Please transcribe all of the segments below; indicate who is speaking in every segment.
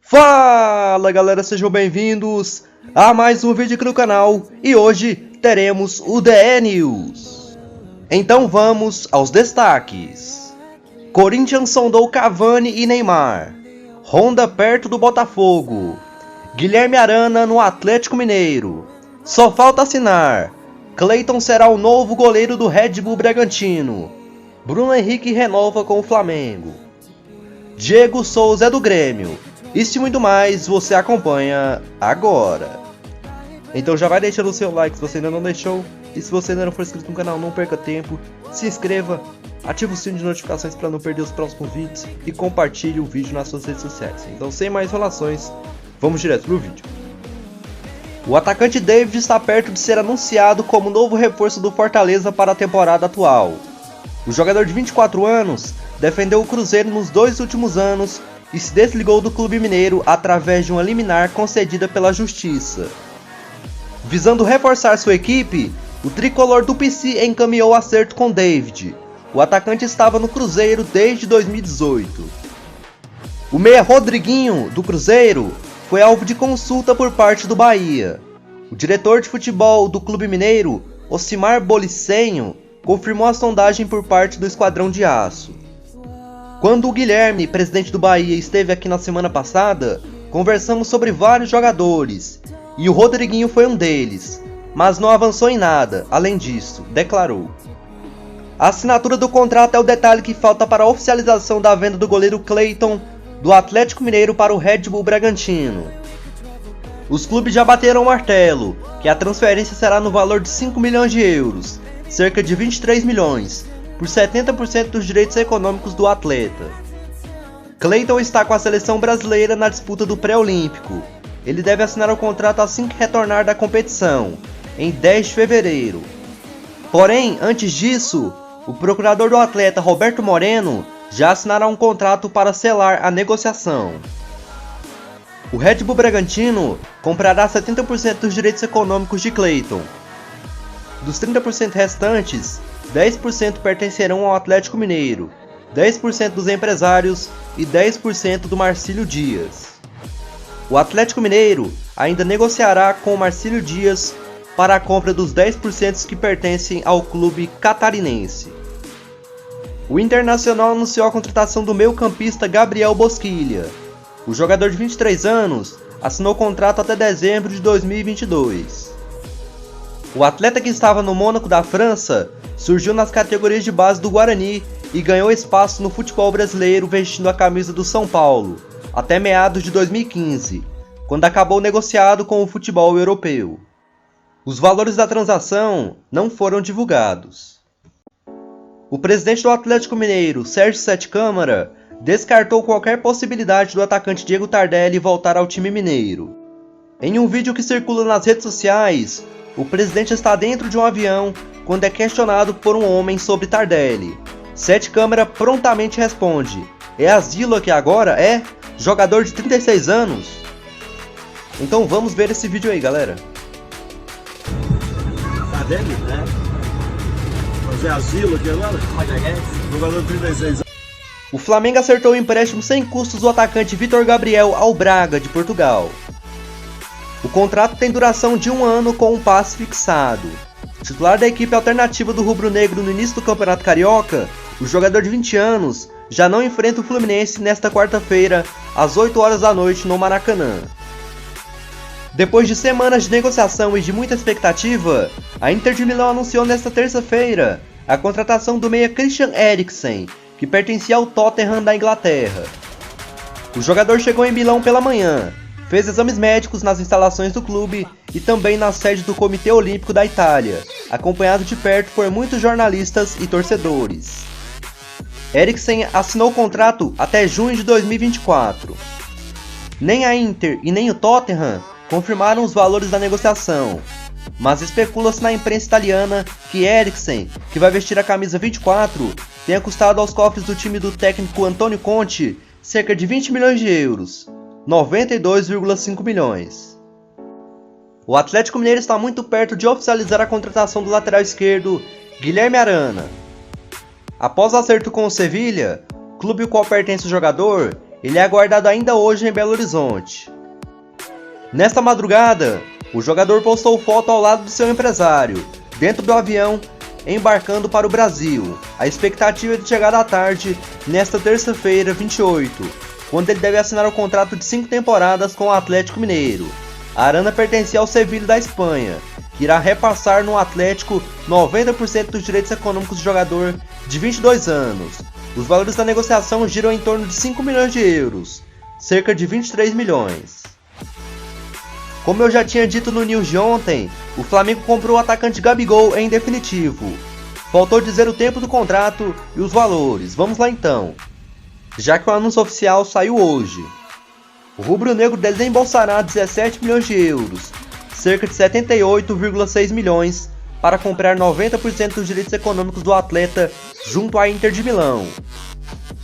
Speaker 1: Fala galera, sejam bem-vindos a mais um vídeo aqui no canal e hoje teremos o DE News. Então vamos aos destaques. Corinthians sondou Cavani e Neymar. Honda perto do Botafogo. Guilherme Arana no Atlético Mineiro. Só falta assinar. Cleiton será o novo goleiro do Red Bull Bragantino. Bruno Henrique renova com o Flamengo. Diego Souza é do Grêmio. Isso e muito mais você acompanha agora. Então já vai deixando o seu like se você ainda não deixou. E se você ainda não for inscrito no canal, não perca tempo. Se inscreva, ative o sino de notificações para não perder os próximos vídeos. E compartilhe o vídeo nas suas redes sociais. Então sem mais enrolações, vamos direto pro vídeo. O atacante David está perto de ser anunciado como novo reforço do Fortaleza para a temporada atual. O jogador de 24 anos defendeu o Cruzeiro nos 2 últimos anos e se desligou do clube mineiro através de uma liminar concedida pela Justiça. Visando reforçar sua equipe, o tricolor do PC encaminhou acerto com David. O atacante estava no Cruzeiro desde 2018. O meia Rodriguinho, do Cruzeiro, foi alvo de consulta por parte do Bahia. O diretor de futebol do clube mineiro, Ocimar Bolicenho, confirmou a sondagem por parte do Esquadrão de Aço. Quando o Guilherme, presidente do Bahia, esteve aqui na semana passada, conversamos sobre vários jogadores, e o Rodriguinho foi um deles, mas não avançou em nada, além disso, declarou. A assinatura do contrato é o detalhe que falta para a oficialização da venda do goleiro Cleiton do Atlético Mineiro para o Red Bull Bragantino. Os clubes já bateram o martelo, que a transferência será no valor de 5 milhões de euros, cerca de 23 milhões, por 70% dos direitos econômicos do atleta. Cleiton está com a seleção brasileira na disputa do pré-olímpico. Ele deve assinar o contrato assim que retornar da competição, em 10 de fevereiro. Porém, antes disso, o procurador do atleta Roberto Moreno já assinará um contrato para selar a negociação. O Red Bull Bragantino comprará 70% dos direitos econômicos de Cleiton. Dos 30% restantes, 10% pertencerão ao Atlético Mineiro, 10% dos empresários e 10% do Marcílio Dias. O Atlético Mineiro ainda negociará com o Marcílio Dias para a compra dos 10% que pertencem ao clube catarinense. O Internacional anunciou a contratação do meio-campista Gabriel Bosquilha. O jogador de 23 anos assinou contrato até dezembro de 2022. O atleta que estava no Mônaco da França surgiu nas categorias de base do Guarani e ganhou espaço no futebol brasileiro vestindo a camisa do São Paulo, até meados de 2015, quando acabou negociado com o futebol europeu. Os valores da transação não foram divulgados. O presidente do Atlético Mineiro, Sérgio Sete Câmara, descartou qualquer possibilidade do atacante Diego Tardelli voltar ao time mineiro. Em um vídeo que circula nas redes sociais, o presidente está dentro de um avião quando é questionado por um homem sobre Tardelli. Sete Câmara prontamente responde: "É asilo aqui agora, é? Jogador de 36 anos?" Então vamos ver esse vídeo aí, galera.
Speaker 2: Tardelli, né? Fazer asilo aqui agora? Jogador de 36 anos.
Speaker 1: O Flamengo acertou o empréstimo sem custos do atacante Vitor Gabriel ao Braga, de Portugal. O contrato tem duração de 1 ano com um passe fixado. Titular da equipe alternativa do rubro-negro no início do Campeonato Carioca, o jogador de 20 anos já não enfrenta o Fluminense nesta quarta-feira, às 8 horas da noite no Maracanã. Depois de semanas de negociação e de muita expectativa, a Inter de Milão anunciou nesta terça-feira a contratação do meia Christian Eriksen, que pertencia ao Tottenham da Inglaterra. O jogador chegou em Milão pela manhã, fez exames médicos nas instalações do clube e também na sede do Comitê Olímpico da Itália, acompanhado de perto por muitos jornalistas e torcedores. Eriksen assinou o contrato até junho de 2024. Nem a Inter e nem o Tottenham confirmaram os valores da negociação, mas especula-se na imprensa italiana que Eriksen, que vai vestir a camisa 24, tenha custado aos cofres do time do técnico Antônio Conte cerca de 20 milhões de euros, 92,5 milhões. O Atlético Mineiro está muito perto de oficializar a contratação do lateral esquerdo Guilherme Arana. Após o acerto com o Sevilha, clube ao qual pertence o jogador, ele é aguardado ainda hoje em Belo Horizonte. Nesta madrugada, o jogador postou foto ao lado do seu empresário, dentro do avião, embarcando para o Brasil. A expectativa é de chegar à tarde, nesta terça-feira, 28, quando ele deve assinar o contrato de 5 temporadas com o Atlético Mineiro. A Arana pertencia ao Sevilha da Espanha, que irá repassar no Atlético 90% dos direitos econômicos do jogador de 22 anos. Os valores da negociação giram em torno de 5 milhões de euros, cerca de 23 milhões. Como eu já tinha dito no news de ontem, o Flamengo comprou o atacante Gabigol em definitivo. Faltou dizer o tempo do contrato e os valores. Vamos lá então. Já que o anúncio oficial saiu hoje. O rubro-negro desembolsará 17 milhões de euros, cerca de 78,6 milhões, para comprar 90% dos direitos econômicos do atleta junto à Inter de Milão.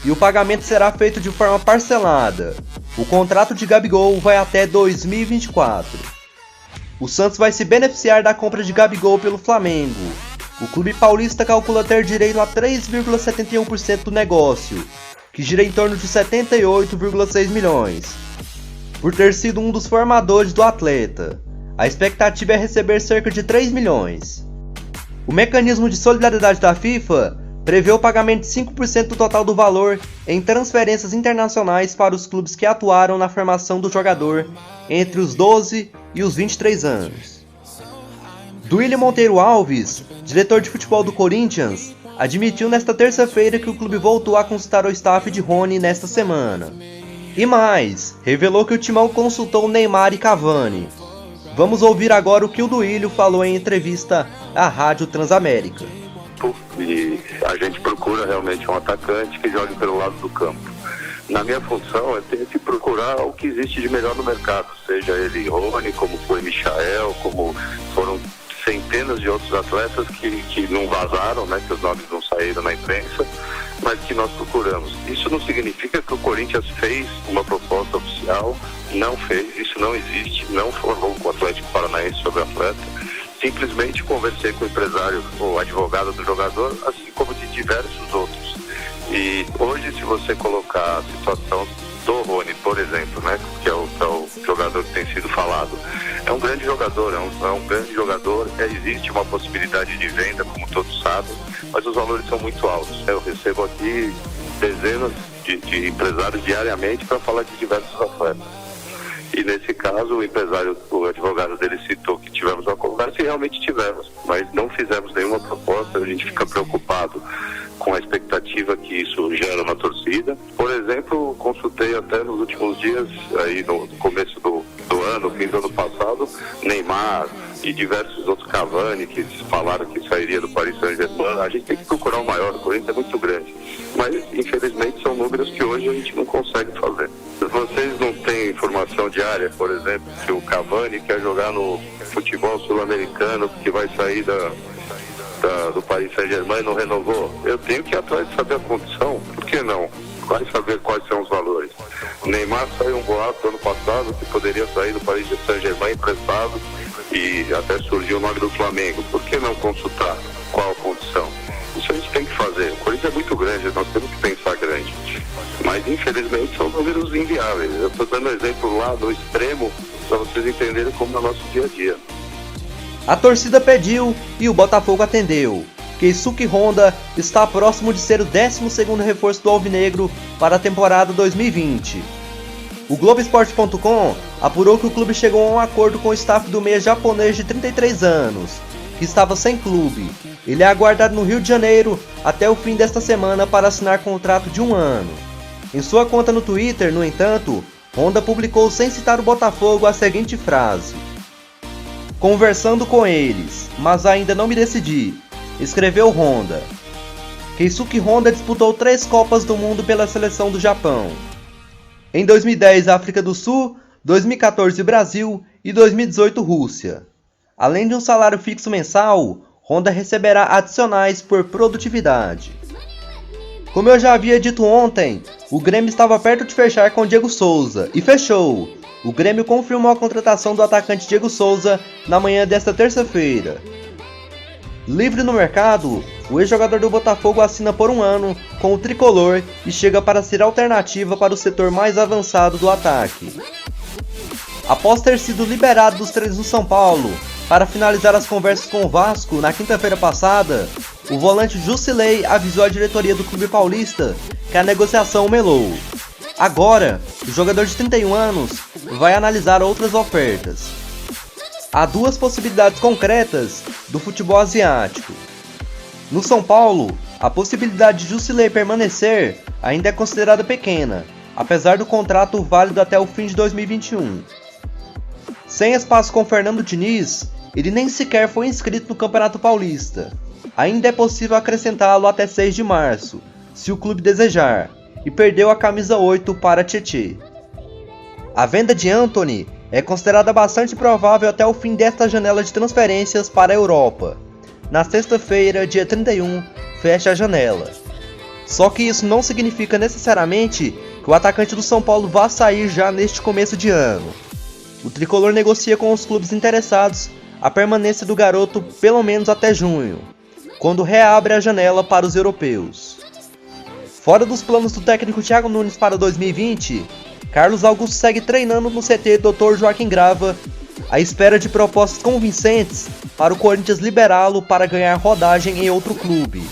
Speaker 1: E o pagamento será feito de forma parcelada. O contrato de Gabigol vai até 2024. O Santos vai se beneficiar da compra de Gabigol pelo Flamengo. O clube paulista calcula ter direito a 3,71% do negócio, que gira em torno de 78,6 milhões, por ter sido um dos formadores do atleta. A expectativa é receber cerca de 3 milhões. O mecanismo de solidariedade da FIFA prevê o pagamento de 5% do total do valor em transferências internacionais para os clubes que atuaram na formação do jogador entre os 12 e os 23 anos. Duílio Monteiro Alves, diretor de futebol do Corinthians, admitiu nesta terça-feira que o clube voltou a consultar o staff de Rony nesta semana. E mais, revelou que o timão consultou Neymar e Cavani. Vamos ouvir agora o que o Duílio falou em entrevista à Rádio Transamérica.
Speaker 3: E a gente procura realmente um atacante que jogue pelo lado do campo. Na minha função é ter que procurar o que existe de melhor no mercado, seja ele Rony, como foi Michael, como foram centenas de outros atletas que não vazaram, né, que os nomes não saíram na imprensa, mas que nós procuramos. Isso não significa que o Corinthians fez uma proposta oficial, não fez, isso não existe, não falou com o Atlético Paranaense sobre o atleta. Simplesmente conversei com o empresário, o advogado do jogador, assim como de diversos outros. E hoje, se você colocar a situação do Rony, por exemplo, né, que é o jogador que tem sido falado, é um grande jogador, é um grande jogador, existe uma possibilidade de venda, como todos sabem, mas os valores são muito altos. Eu recebo aqui dezenas de empresários diariamente para falar de diversos atletas. E nesse caso, o advogado dele citou que tivemos uma conversa e realmente tivemos, mas não fizemos nenhuma proposta. A gente fica preocupado com a expectativa que isso gera na torcida. Por exemplo, consultei até nos últimos dias, aí no começo do ano, fim do ano passado, Neymar e diversos outros, Cavani, que falaram que sairia do Paris Saint-Germain. A gente tem que procurar o maior, o Corinthians é muito grande, mas infelizmente são números que hoje a gente não consegue fazer. Vocês não têm informação diária, por exemplo, que o Cavani quer jogar no futebol sul-americano, que vai sair do Paris Saint-Germain e não renovou? Eu tenho que ir atrás de saber a condição, por que não? Vai saber quais são os valores. O Neymar saiu um boato ano passado que poderia sair do Paris Saint-Germain emprestado e até surgiu o nome do Flamengo. Por que não consultar qual a condição? Isso a gente tem que fazer. O Corinthians é muito grande, nós temos que pensar grande. Mas infelizmente são números inviáveis. Eu estou dando exemplo lá do extremo para vocês entenderem como é o nosso dia a dia.
Speaker 1: A torcida pediu e o Botafogo atendeu. Keisuke Honda está próximo de ser o 12º reforço do Alvinegro para a temporada 2020. O Globoesporte.com apurou que o clube chegou a um acordo com o staff do meia japonês de 33 anos, que estava sem clube. Ele é aguardado no Rio de Janeiro até o fim desta semana para assinar contrato de 1 ano. Em sua conta no Twitter, no entanto, Honda publicou sem citar o Botafogo a seguinte frase: "Conversando com eles, mas ainda não me decidi", escreveu Honda. Keisuke Honda disputou 3 Copas do Mundo pela seleção do Japão. Em 2010, África do Sul, 2014, Brasil e 2018, Rússia. Além de um salário fixo mensal, Honda receberá adicionais por produtividade. Como eu já havia dito ontem, o Grêmio estava perto de fechar com Diego Souza, e fechou. O Grêmio confirmou a contratação do atacante Diego Souza na manhã desta terça-feira. Livre no mercado, o ex-jogador do Botafogo assina por 1 ano com o tricolor e chega para ser alternativa para o setor mais avançado do ataque. Após ter sido liberado dos treinos do São Paulo para finalizar as conversas com o Vasco na quinta-feira passada, o volante Jusilei avisou a diretoria do clube paulista que a negociação melou. Agora, o jogador de 31 anos vai analisar outras ofertas. Há 2 possibilidades concretas do futebol asiático. No São Paulo, a possibilidade de Jusilei permanecer ainda é considerada pequena, apesar do contrato válido até o fim de 2021. Sem espaço com Fernando Diniz, ele nem sequer foi inscrito no Campeonato Paulista. Ainda é possível acrescentá-lo até 6 de março, se o clube desejar, e perdeu a camisa 8 para Tietê. A venda de Antony é considerada bastante provável até o fim desta janela de transferências para a Europa. Na sexta-feira, dia 31, fecha a janela. Só que isso não significa necessariamente que o atacante do São Paulo vá sair já neste começo de ano. O tricolor negocia com os clubes interessados a permanência do garoto pelo menos até junho, quando reabre a janela para os europeus. Fora dos planos do técnico Thiago Nunes para 2020, Carlos Augusto segue treinando no CT Dr. Joaquim Grava, à espera de propostas convincentes para o Corinthians liberá-lo para ganhar rodagem em outro clube.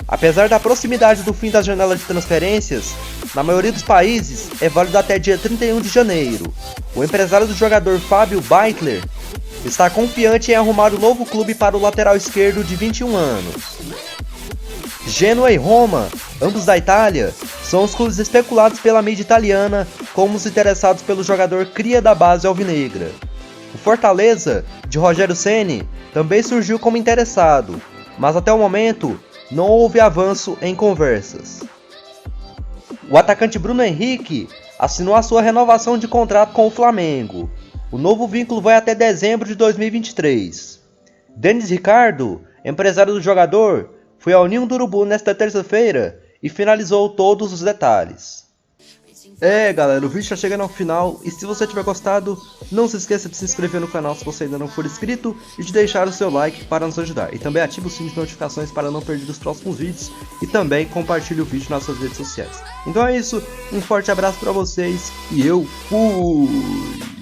Speaker 1: Apesar da proximidade do fim da janela de transferências, na maioria dos países é válido até dia 31 de janeiro. O empresário do jogador Fábio Beitler está confiante em arrumar um novo clube para o lateral esquerdo de 21 anos. Genoa e Roma, ambos da Itália, são os clubes especulados pela mídia italiana como os interessados pelo jogador cria da base alvinegra. O Fortaleza, de Rogério Ceni, também surgiu como interessado, mas até o momento não houve avanço em conversas. O atacante Bruno Henrique assinou a sua renovação de contrato com o Flamengo. O novo vínculo vai até dezembro de 2023. Denis Ricardo, empresário do jogador, foi ao Ninho do Urubu nesta terça-feira e finalizou todos os detalhes. Galera, o vídeo está chegando ao final e se você tiver gostado, não se esqueça de se inscrever no canal se você ainda não for inscrito e de deixar o seu like para nos ajudar. E também ative o sininho de notificações para não perder os próximos vídeos e também compartilhe o vídeo nas suas redes sociais. Então é isso, um forte abraço para vocês e eu fui!